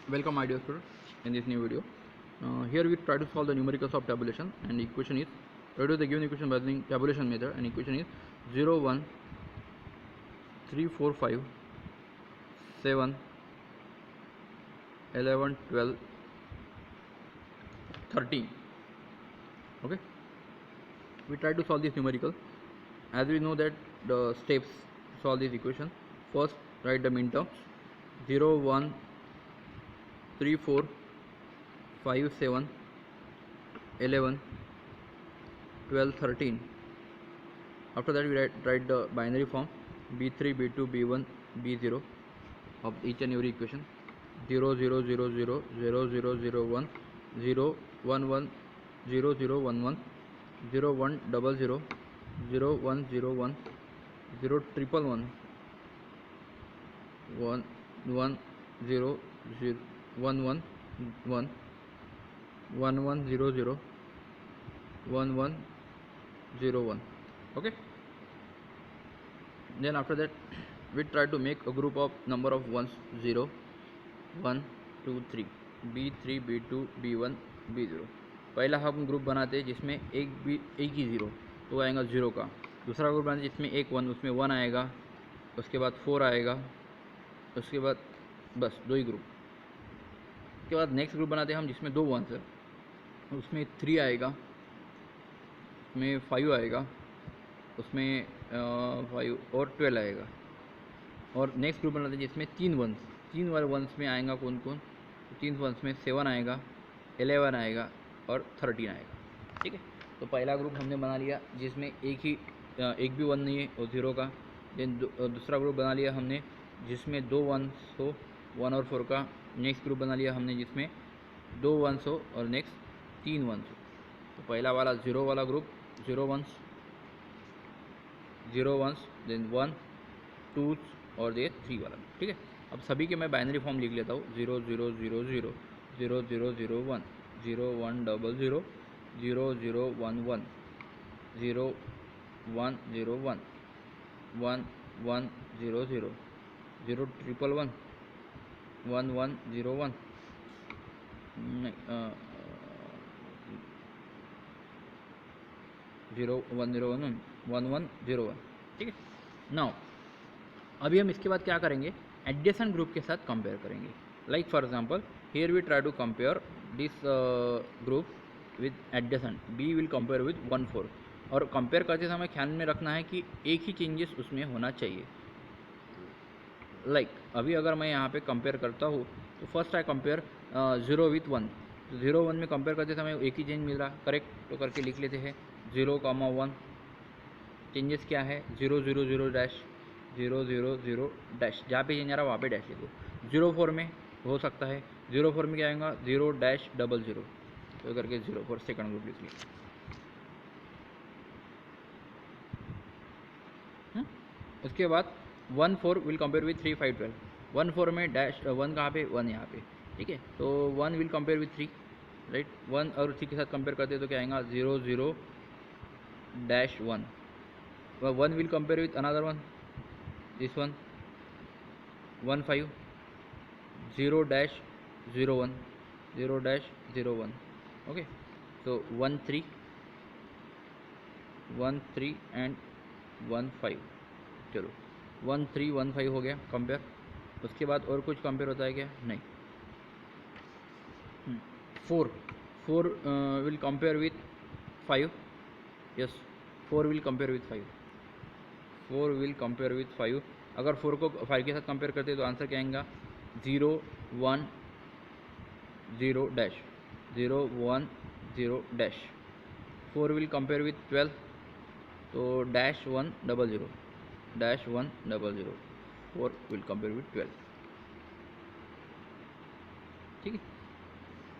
Welcome my dear student in this new video. Here we try to solve the numericals of tabulation, and the equation is reduce the given equation by using tabulation method, and equation is 0 1 3 4 5 7 11 12 13. Okay, we try to solve this numerical. As we know that the steps to solve this equation: first write the min terms 0 1 3 4 5 7 11 12 13. After that we write the binary form b3 b2 b1 b0 of each and every equation: 0 0 0 0 0 0 0 1 0 1 1 0 0 1 1 0 1 double 0 0 1 0 1 0 triple 1 1 1 0 0 1 1 1 1 1 0 0 1 1 0 1. Okay, then after that we try to make a group of number of ones: 0 1 2 3 b3 b2 b1 b0. पहला हम group बनाते हैं जिसमें एक ही zero तो आएगा zero का। दूसरा ग्रुप बनाते हैं जिसमें एक वन, उसमें वन आएगा, उसके बाद 4 आएगा, उसके बाद बस दो ही ग्रुप। उसके बाद नेक्स्ट ग्रुप बनाते हैं हम जिसमें दो वंस है, उसमें 3 आएगा, उसमें 5 आएगा, उसमें 5 और 12 आएगा। और नेक्स्ट ग्रुप बनाते हैं जिसमें तीन वाले वंस में आएगा कौन कौन? तो 3 वंस में 7 आएगा, 11 आएगा और 13 आएगा। ठीक है, तो पहला ग्रुप हमने बना लिया जिसमें एक भी वन नहीं है और ज़ीरो का। देन दूसरा ग्रुप बना लिया हमने जिसमें दो वंस हो, 1 और 4 का। नेक्स्ट ग्रुप बना लिया हमने जिसमें दो वंस हो और नेक्स्ट 3 वंस हो। तो पहला वाला ज़ीरो वाला ग्रुप, ज़ीरो वंस देन 1 2 और ये 3 वाला। ठीक है, अब सभी के मैं बाइनरी फॉर्म लिख लेता हूँ: 0 0 0 0 0 0 0 1 0 1 डबल 0 0 0 1 1 0 1 0 1 1 1 0 0 0 ट्रिपल 1 1 1 0 1 0 1 0 1 1 1 0 1। ठीक है, नाउ अभी हम इसके बाद क्या करेंगे? एडजेसेंट ग्रुप के साथ कंपेयर करेंगे। Like for example here we try to compare this group with adjacent, B will compare with 1 4। और कंपेयर करते समय ख्याल में रखना है कि एक ही चेंजेस उसमें होना चाहिए। लाइक अभी अगर मैं यहाँ पे कंपेयर करता हूँ तो फर्स्ट आई कंपेयर 0 विथ 1। तो 0 1 में कंपेयर करते समय एक ही चेंज मिल रहा, करेक्ट? तो करके लिख लेते हैं 0 1। चेंजेस क्या है? 0 0 0 डैश 0 0 0 डैश, जहाँ पे चेंज आ रहा वहाँ पे डैश लिखो। 0 4 में हो सकता है, 0 4 में क्या आएगा? 0 डैश डबल 0, तो करके 0 4 सेकंड ग्रुप लिख लिया। उसके बाद 1 4 विल कंपेयर विथ 3 5 12। 1 4 में डैश 1 कहाँ पे? 1 यहाँ पे। ठीक है, तो 1 विल कंपेयर विथ 3, राइट? 1 और 3 के साथ कंपेयर करते हैं तो क्या आएगा? 0 0 dash 1। 1 will compare with another one, this one 1 5 0 dash 0 1 0 dash 0 1। Okay, तो 1 3 1 3 एंड 1 5। चलो 1 3 1 5 हो गया कंपेयर। उसके बाद और कुछ कंपेयर होता है क्या? नहीं। 4 will compare with 5। Yes, 4 will compare with 5। 4 will compare with 5। अगर 4 को 5 के साथ कंपेयर करते हैं तो आंसर क्या आएगा? 0 1 0 dash 0 1 0 dash. 4 will compare with 12, तो dash 1 double 0 dash 1 double 0। 4 will compare with 12। ठीक है,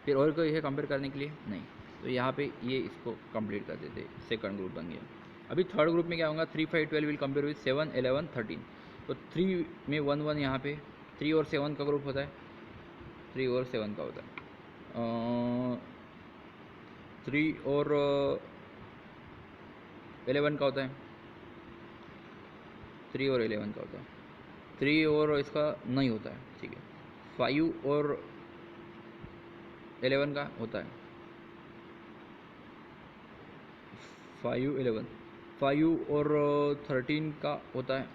फिर और कोई है कंपेयर करने के लिए? नहीं। तो यहाँ पे ये इसको कंप्लीट कर देते, सेकंड ग्रुप बन गया। अभी थर्ड ग्रुप में क्या होगा? 3 5 12 विल कंपेयर विथ 7 11 13। तो 3 में 1 1 यहाँ पे 3 और 7 का ग्रुप होता है, 3 और 7 का होता है। 3 और 11 का होता है, 3 और 11 का होता है। 3 और इसका नहीं होता है। ठीक है, 5 और 11 का होता है 5 11, 5 और 13 का होता है,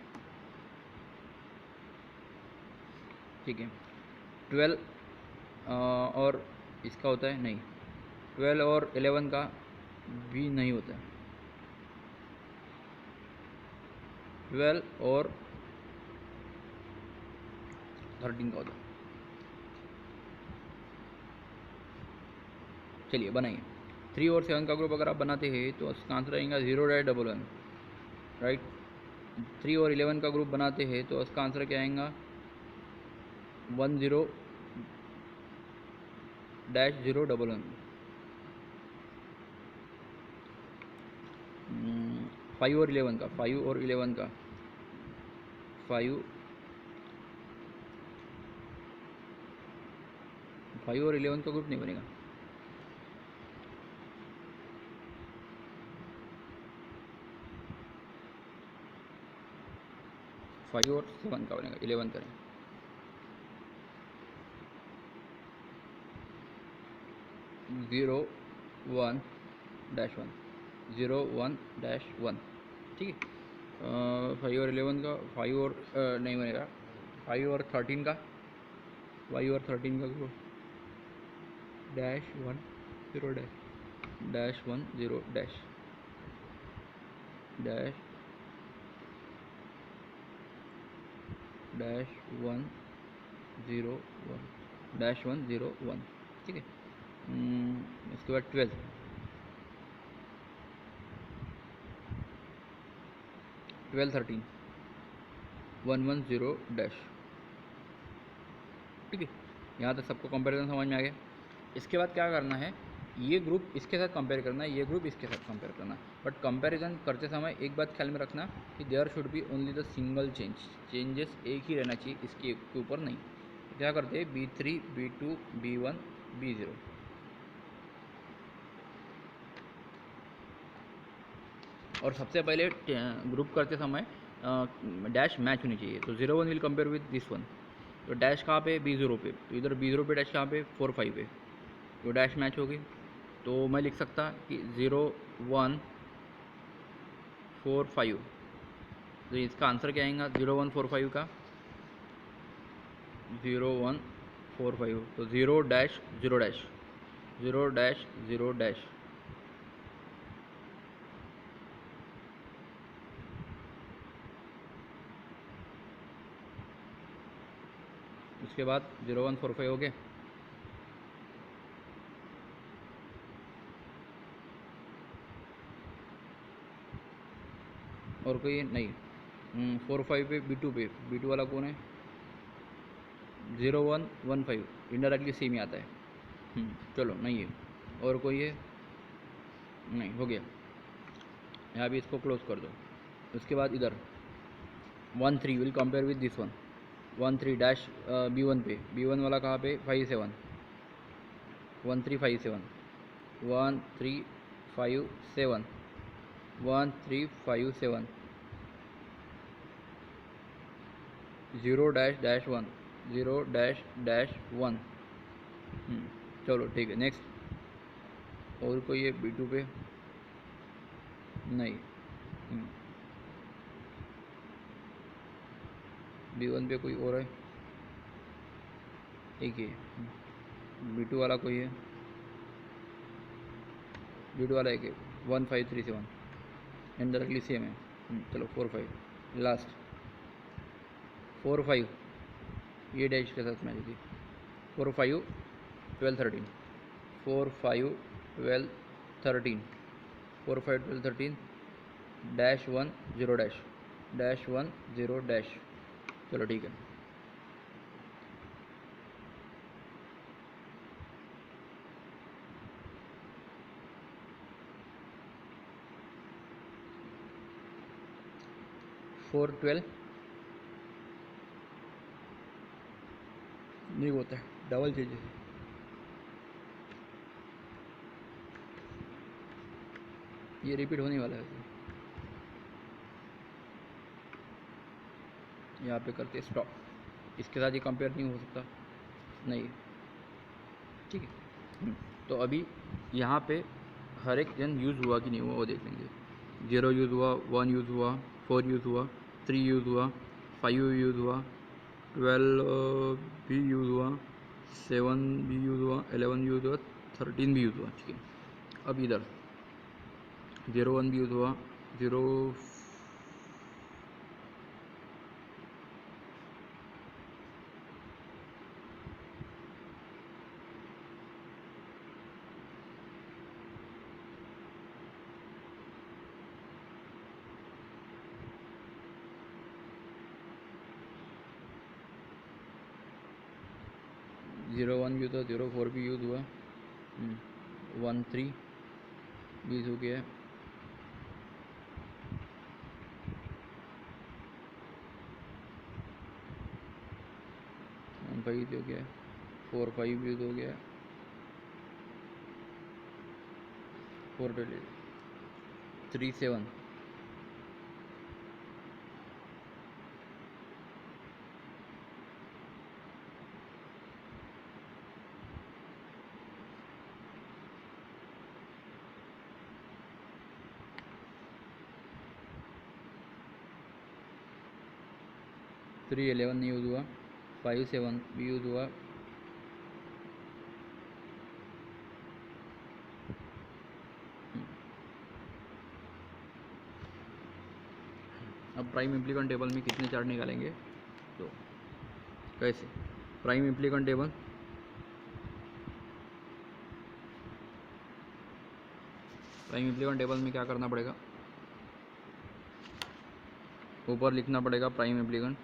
ठीक है। 12 और इसका होता है नहीं, 12 और 11 का भी नहीं होता है, 12 और 13 का होता है। चलिए बनाइए। 3 और 7 का ग्रुप अगर आप बनाते हैं तो इसका आंसर आएगा 0-11, राइट। 3 और 11 का ग्रुप बनाते हैं तो इसका आंसर क्या आएगा 10-0-11। 5 और 11 का, 5 और 11 का, 5 5 और 11 का ग्रुप नहीं बनेगा। फाइव और 7 का बनेगा, 11 करें। ज़ीरो 1-1, 0-1-1, ठीक है। 5 और 11 का, 5 और नहीं बनेगा, 5 और 13 का, 5 और 13 का ग्रुप -1-0, -1-0, -1-0-1, ठीक है। इसके बाद 12, 13, 1-1-0, ठीक है। यहाँ तक सबको कंपैरिजन समझ में आ गया। इसके बाद क्या करना है, ये ग्रुप इसके साथ कंपेयर करना है, ये ग्रुप इसके साथ कंपेयर करना है। बट कंपैरिजन करते समय एक बात ख्याल में रखना कि there should be only the single changes एक ही रहना चाहिए, इसके एक के ऊपर नहीं। क्या करते हैं B3 B2 B1 B0। और सबसे पहले ग्रुप करते समय डैश मैच होनी चाहिए। तो 0-1 will compare with this one, तो डैश कहाँ पे B0 पे, तो इधर B0 पे डैश कहाँ पे 4-5 पे, तो डैश मैच होगी। तो मैं लिख सकता कि 0-1-4-5, तो इसका आंसर क्या आएगा 0-1-4-5 का, 0-1-4-5, तो 0-0, 0-0। उसके बाद 0-1-4-5 हो गए। और कोई नहीं, 4-5 पे B2 वाला कौन है 0-1-1-5, इनडायरेक्टली सेम ही आता है। चलो नहीं है। और कोई है नहीं, हो गया। यहाँ भी इसको क्लोज कर दो। उसके बाद इधर 1-3 will compare with this one, 1-3 dash B1 पे, B1 वाला कहाँ पे 5-7, 1-3 5-7, 1-3 5-7, 1-3 5-7, 0-1, 0-1। चलो ठीक है, नेक्स्ट। और कोई है B2 पे नहीं, B1 पे कोई और है एक ही B2 वाला कोई है, B2 वाला एक है 1-5-3-7, इनडायरेक्टली सेम है। चलो 4-5 लास्ट, 4-5 ये डैश के साथ मैच होगी, 4-5 12-13, 4-5 12-13, 4-5 12-13, -1-0, -1-0। चलो ठीक है। फोर 12 नहीं होता है, डबल चेंजेस। ये रिपीट होने वाला है, यहाँ पे करते स्टॉप। इसके साथ ये कंपेयर नहीं हो सकता, नहीं, ठीक है। तो अभी यहाँ पे हर एक जन यूज़ हुआ कि नहीं हुआ वो देख लेंगे। 0 यूज़ हुआ, 1 यूज़ हुआ, 4 यूज़ हुआ, 3 यूज़ हुआ, 5 यूज़ हुआ, 12 भी यूज़ हुआ, 7 भी यूज़ हुआ, 11 यूज़ हुआ, 13 भी यूज़ हुआ। ठीक है, अब इधर 01 भी यूज़ हुआ, 0 01 भी यूज़ हुआ, 04 भी यूज़ हुआ, 13 भी यूज़ हो गया है, 15 यूज़ हो गया है, 45 भी यूज़ हो गया है, 37 311 नहीं यूज़ हुआ, 57 भी यूज़ हुआ, अब प्राइम इम्प्लीकेंट टेबल में कितने चार्ट निकालेंगे? तो कैसे प्राइम इम्प्लीकेंट टेबल, में क्या करना पड़ेगा? ऊपर लिखना पड़ेगा प्राइम इम्प्लीकेंट,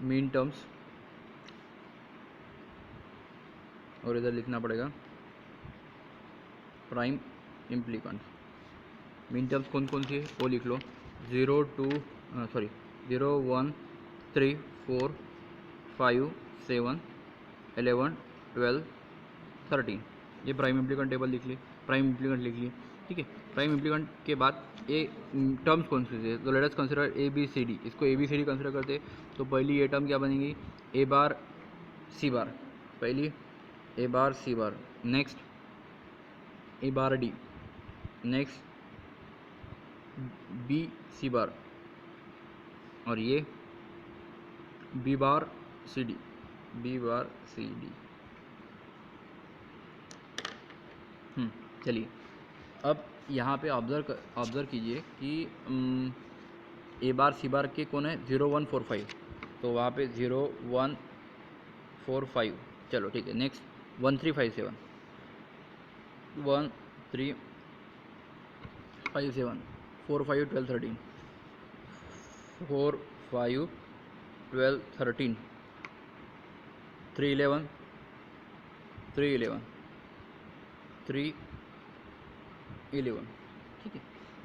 मीन टर्म्स, और इधर लिखना पड़ेगा प्राइम इम्प्लीकेंट। मीन टर्म्स कौन कौन सी है वो लिख लो, 0 1 3 4 5 7 11 12 13, ये प्राइम इम्प्लीकेंट टेबल लिख ली, प्राइम इम्प्लीकेंट लिख ली। ठीक है, प्राइम इम्प्लीकेंट के बाद ए टर्म्स कौन सी है? तो let us consider A B C D, इसको A B C D consider करते तो पहली ये टर्म क्या बनेगी? ए बार सी बार, पहली A bar C bar, next A bar D, next B C bar, और ये B bar C D, B bar C D. चलिए अब यहाँ पे ऑब्ज़र्व कीजिए कि ए बार सी बार के कौन है? 0 1 4 5, तो वहाँ पे 0 1 4 5, चलो ठीक है। नेक्स्ट 1 3 5 7, 1 3 5 7, 4 5 12 13, 4 5 12 13, 3 11 3 11 3 11। ठीक है,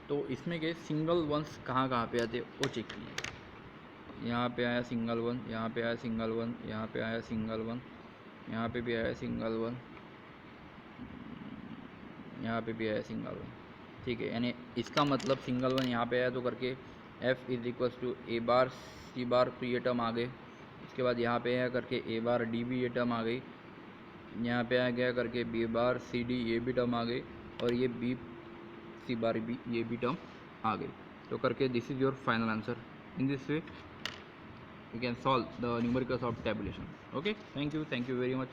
तो इसमें के सिंगल वंस कहाँ कहाँ पे आते वो चेक कीजिए। यहाँ पे आया सिंगल वन, यहाँ पे आया सिंगल वन, यहाँ पे आया सिंगल वन, यहाँ पे भी आया सिंगल वन, यहाँ पे भी आया सिंगल वन। ठीक है, यानी इसका मतलब सिंगल वन यहाँ पे आया तो करके f is equals to A bar C बार, तो ये टर्म आ गए। इसके बाद यहाँ पे आया करके ए बार डी भी, ये टर्म आ गई। यहाँ पे आ गया करके बी बार सी डी, ये भी टर्म आ गई, और ये बी सी बार बी, ये भी टर्म आ गई। तो करके this is your final answer. In this way you can solve the numericals of tabulation. Okay, thank you very much.